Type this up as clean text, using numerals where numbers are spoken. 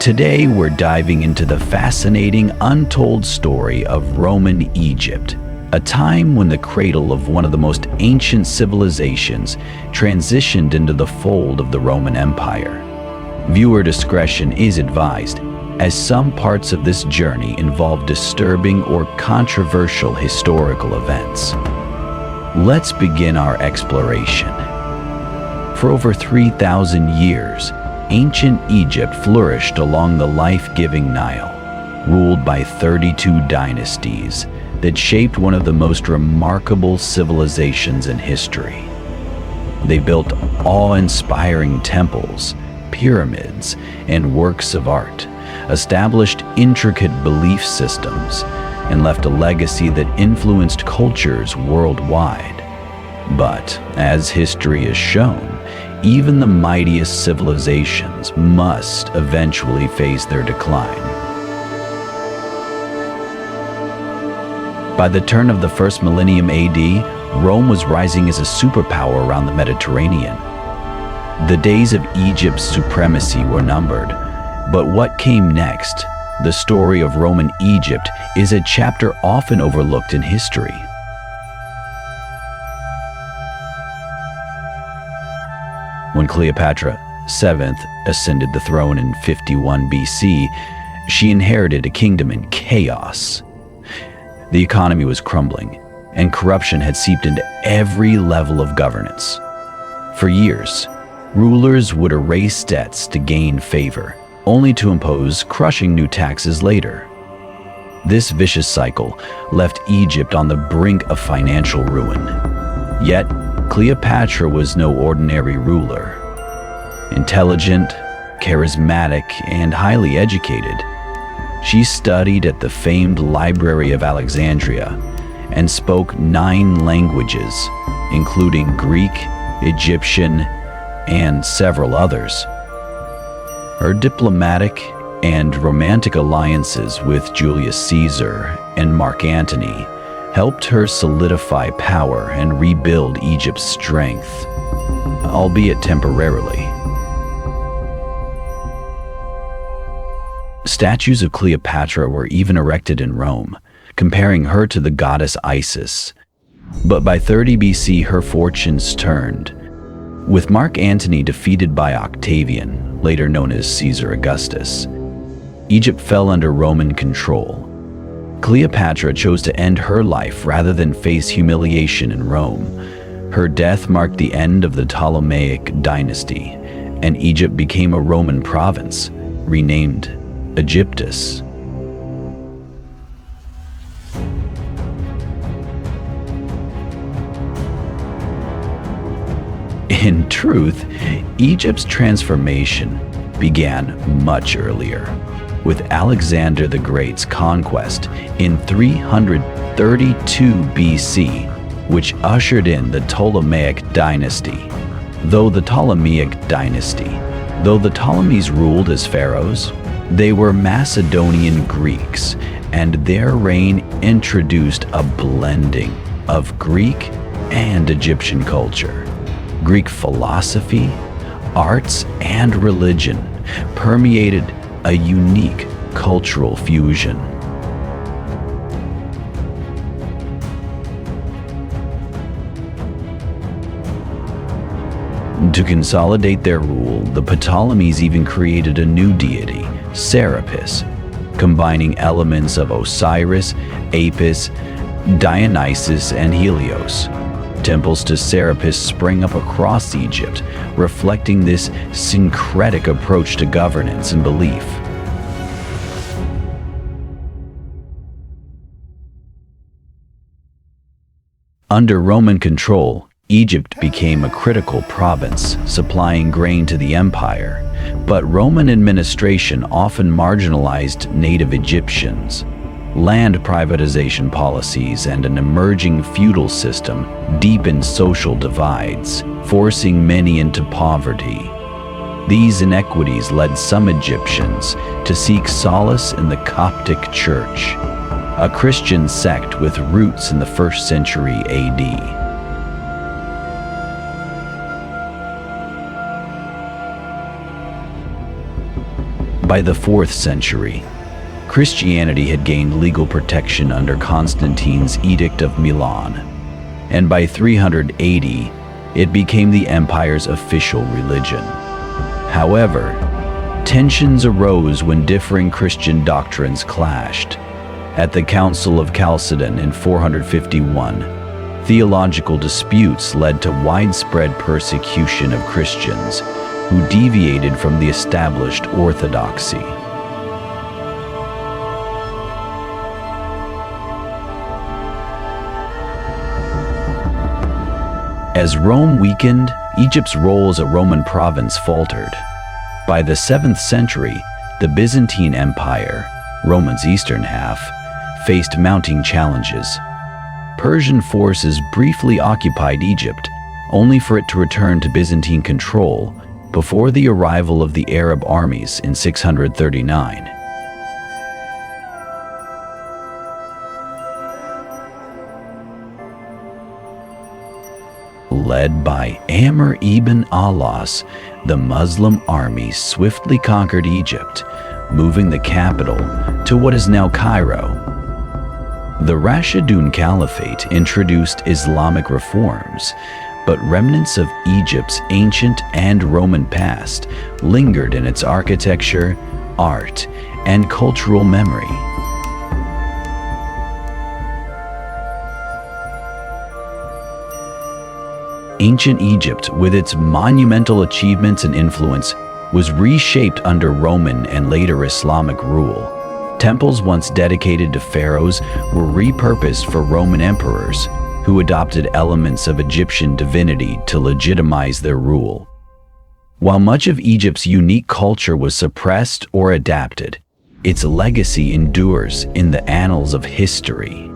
Today, we're diving into the fascinating, untold story of Roman Egypt, a time when the cradle of one of the most ancient civilizations transitioned into the fold of the Roman Empire. Viewer discretion is advised, as some parts of this journey involve disturbing or controversial historical events. Let's begin our exploration. For over 3,000 years, ancient Egypt flourished along the life-giving Nile, ruled by 32 dynasties that shaped one of the most remarkable civilizations in history. They built awe-inspiring temples, pyramids, and works of art, established intricate belief systems, and left a legacy that influenced cultures worldwide. But, as history has shown, even the mightiest civilizations must eventually face their decline. By the turn of the first millennium AD, Rome was rising as a superpower around the Mediterranean. The days of Egypt's supremacy were numbered, but what came next, the story of Roman Egypt, is a chapter often overlooked in history. When Cleopatra VII ascended the throne in 51 BC, she inherited a kingdom in chaos. The economy was crumbling, and corruption had seeped into every level of governance. For years, rulers would erase debts to gain favor, only to impose crushing new taxes later. This vicious cycle left Egypt on the brink of financial ruin. Yet, Cleopatra was no ordinary ruler. Intelligent, charismatic, and highly educated, she studied at the famed Library of Alexandria and spoke 9 languages, including Greek, Egyptian, and several others. Her diplomatic and romantic alliances with Julius Caesar and Mark Antony helped her solidify power and rebuild Egypt's strength, albeit temporarily. Statues of Cleopatra were even erected in Rome, comparing her to the goddess Isis. But by 30 BC, her fortunes turned. With Mark Antony defeated by Octavian, later known as Caesar Augustus, Egypt fell under Roman control. Cleopatra chose to end her life rather than face humiliation in Rome. Her death marked the end of the Ptolemaic dynasty, and Egypt became a Roman province, renamed Egyptus. In truth, Egypt's transformation began much earlier, with Alexander the Great's conquest in 332 BC, which ushered in the Ptolemaic dynasty. Though the Ptolemies ruled as pharaohs, they were Macedonian Greeks, and their reign introduced a blending of Greek and Egyptian culture. Greek philosophy, arts, and religion permeated a unique cultural fusion. To consolidate their rule, the Ptolemies even created a new deity, Serapis, combining elements of Osiris, Apis, Dionysus, and Helios. Temples to Serapis spring up across Egypt, reflecting this syncretic approach to governance and belief. Under Roman control, Egypt became a critical province, supplying grain to the empire, but Roman administration often marginalized native Egyptians. Land privatization policies and an emerging feudal system deepened social divides, forcing many into poverty. These inequities led some Egyptians to seek solace in the Coptic Church, a Christian sect with roots in the 1st century AD. By the 4th century, Christianity had gained legal protection under Constantine's Edict of Milan, and by 380, it became the empire's official religion. However, tensions arose when differing Christian doctrines clashed. At the Council of Chalcedon in 451, theological disputes led to widespread persecution of Christians who deviated from the established orthodoxy. As Rome weakened, Egypt's role as a Roman province faltered. By the 7th century, the Byzantine Empire, Rome's eastern half, faced mounting challenges. Persian forces briefly occupied Egypt, only for it to return to Byzantine control before the arrival of the Arab armies in 639. Led by Amr ibn al-As, the Muslim army swiftly conquered Egypt, moving the capital to what is now Cairo. The Rashidun Caliphate introduced Islamic reforms, but remnants of Egypt's ancient and Roman past lingered in its architecture, art, and cultural memory. Ancient Egypt, with its monumental achievements and influence, was reshaped under Roman and later Islamic rule. Temples once dedicated to pharaohs were repurposed for Roman emperors, who adopted elements of Egyptian divinity to legitimize their rule. While much of Egypt's unique culture was suppressed or adapted, its legacy endures in the annals of history.